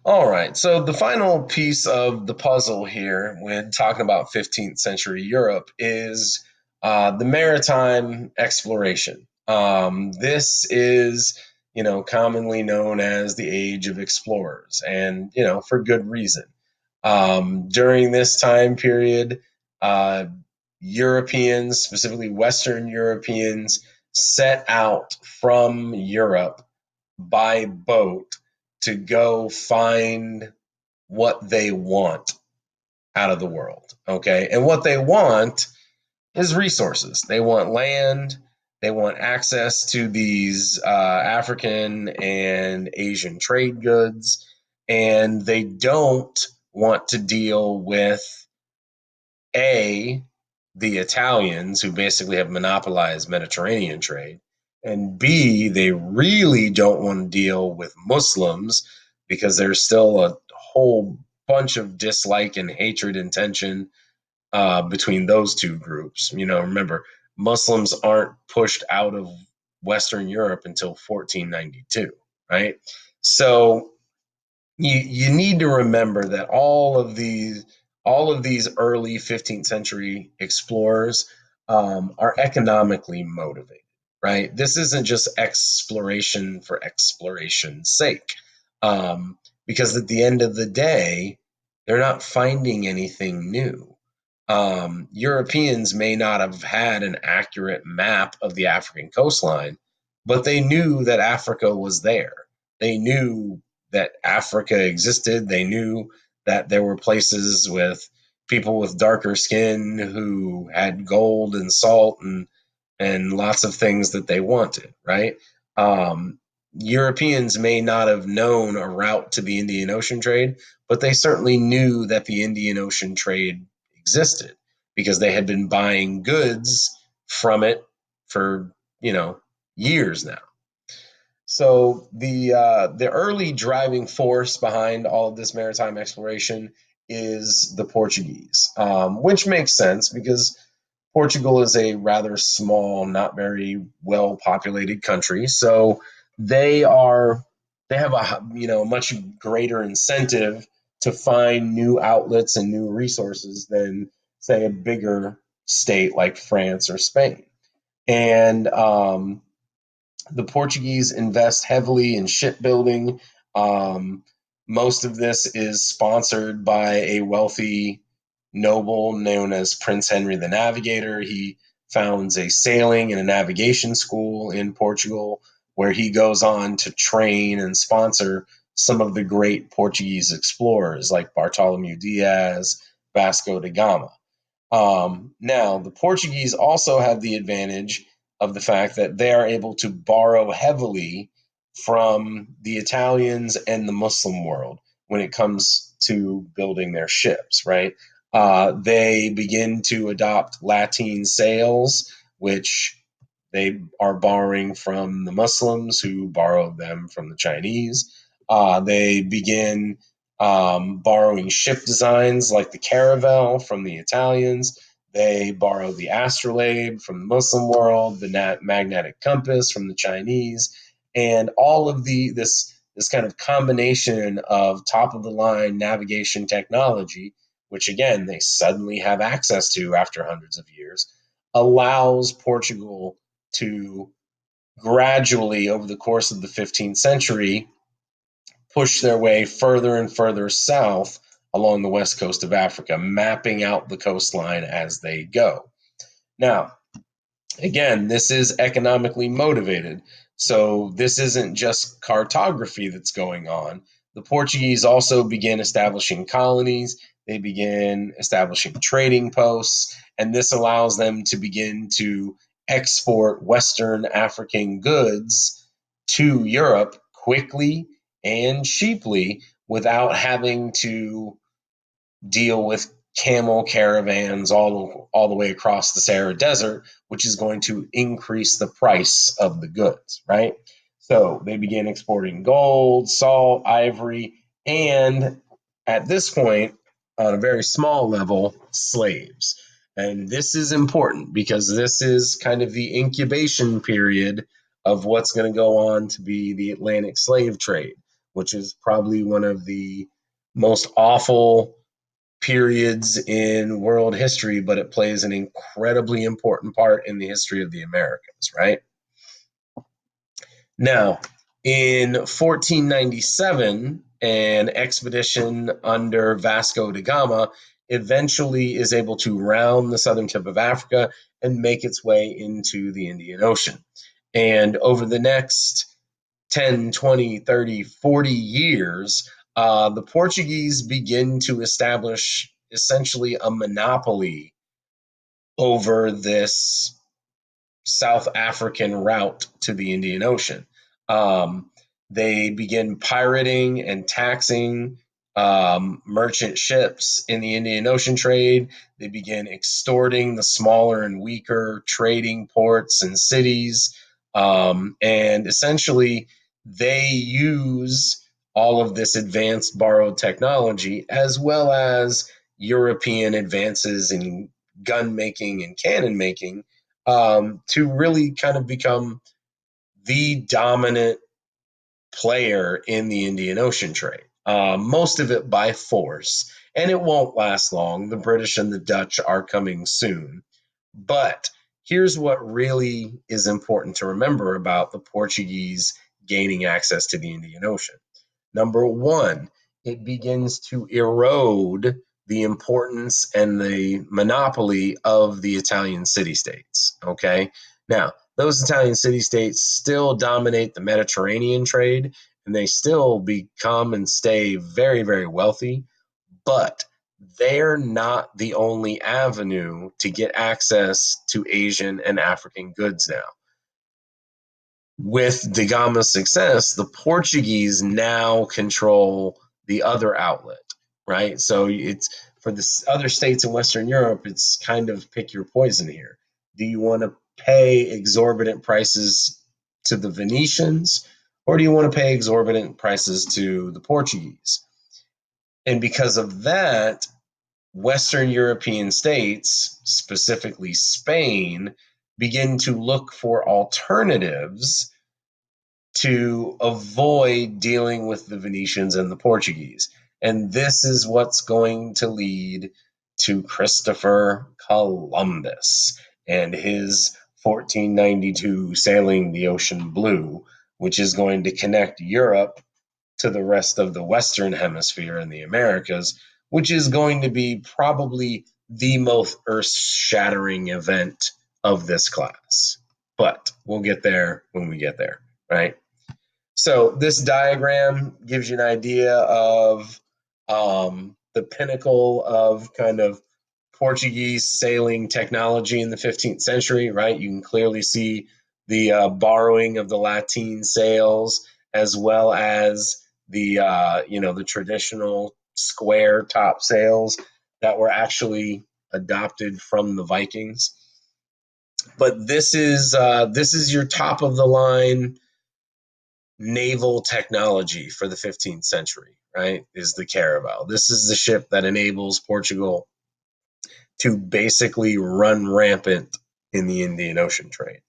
All right. So the final piece of the puzzle here, when talking about 15th century Europe, is the maritime exploration. This is, commonly known as the Age of Explorers, and for good reason. During this time period, uh, Europeans, specifically Western Europeans, set out from Europe by boat to go find what they want out of the world. Okay. And what they want is resources. They want land. They want access to these African and Asian trade goods. And they don't want to deal with A, the Italians who basically have monopolized Mediterranean trade, and B, they really don't want to deal with Muslims because there's still a whole bunch of dislike and hatred and tension between those two groups. Remember, Muslims aren't pushed out of Western Europe until 1492, right? So you need to remember that all of these early 15th century explorers are economically motivated, right? This isn't just exploration for exploration's sake, because at the end of the day, they're not finding anything new. Europeans may not have had an accurate map of the African coastline, but they knew that Africa was there. They knew that Africa existed. They knew that there were places with people with darker skin who had gold and salt and lots of things that they wanted, right? Um, Europeans may not have known a route to the Indian Ocean trade, but they certainly knew that the Indian Ocean trade existed because they had been buying goods from it for, you know, years now. So the early driving force behind all of this maritime exploration is the Portuguese, which makes sense because Portugal is a rather small, not very well populated country. So they are they have a much greater incentive to find new outlets and new resources than say a bigger state like France or Spain. And the Portuguese invest heavily in shipbuilding. Um, Most of this is sponsored by a wealthy noble known as Prince Henry the Navigator. He founds a sailing and a navigation school in Portugal where he goes on to train and sponsor some of the great Portuguese explorers like Bartolomeu Diaz, Vasco da Gama. Now, the Portuguese also have the advantage of the fact that they are able to borrow heavily from the Italians and the Muslim world when it comes to building their ships, right? They begin to adopt Latin sails, which they are borrowing from the Muslims who borrowed them from the Chinese. They begin borrowing ship designs like the caravel from the Italians. They borrow the astrolabe from the Muslim world, the magnetic compass from the Chinese, and all of this kind of combination of top of the line navigation technology, which again they suddenly have access to after hundreds of years, allows Portugal to gradually over the course of the 15th century push their way further and further south along the west coast of Africa, mapping out the coastline as they go. Now, again, this is economically motivated. So this isn't just cartography that's going on. The Portuguese also began establishing colonies, they began establishing trading posts, and this allows them to begin to export Western African goods to Europe quickly and cheaply without having to deal with camel caravans all the way across the Sahara Desert, which is going to increase the price of the goods, right? So they began exporting gold, salt, ivory, and at this point, on a very small level, slaves. And this is important because this is kind of the incubation period of what's going to go on to be the Atlantic slave trade, which is probably one of the most awful periods in world history, but it plays an incredibly important part in the history of the Americas, right? Now, in 1497, an expedition under Vasco da Gama eventually is able to round the southern tip of Africa and make its way into the Indian Ocean. And over the next 10, 20, 30, 40 years, the Portuguese begin to establish essentially a monopoly over this South African route to the Indian Ocean. Um, they begin pirating and taxing merchant ships in the Indian Ocean trade. They begin extorting the smaller and weaker trading ports and cities. And essentially, they use all of this advanced borrowed technology as well as European advances in gun making and cannon making to really kind of become the dominant player in the Indian Ocean trade. Most of it by force, and it won't last long. The British and the Dutch are coming soon. But here's what really is important to remember about the Portuguese gaining access to the Indian Ocean. Number one, it begins to erode the importance and the monopoly of the Italian city states. Okay. Now, those Italian city states still dominate the Mediterranean trade and they still become and stay very, very wealthy, but they're not the only avenue to get access to Asian and African goods now. With Da Gama's success, the Portuguese now control the other outlet, right? So it's for the other states in Western Europe, it's kind of pick your poison here. Do you want to pay exorbitant prices to the Venetians, or do you want to pay exorbitant prices to the Portuguese? And because of that, Western European states, specifically Spain, begin to look for alternatives to avoid dealing with the Venetians and the Portuguese. And this is what's going to lead to Christopher Columbus and his 1492 sailing the ocean blue, which is going to connect Europe to the rest of the Western Hemisphere and the Americas, which is going to be probably the most earth shattering event of this class. But we'll get there when we get there, right? So this diagram gives you an idea of the pinnacle of kind of Portuguese sailing technology in the 15th century, right? You can clearly see the borrowing of the lateen sails as well as the the traditional square top sails that were actually adopted from the Vikings. But this is your top of the line naval technology for the 15th century, right? Is the caravel. This is the ship that enables Portugal to basically run rampant in the Indian Ocean trade.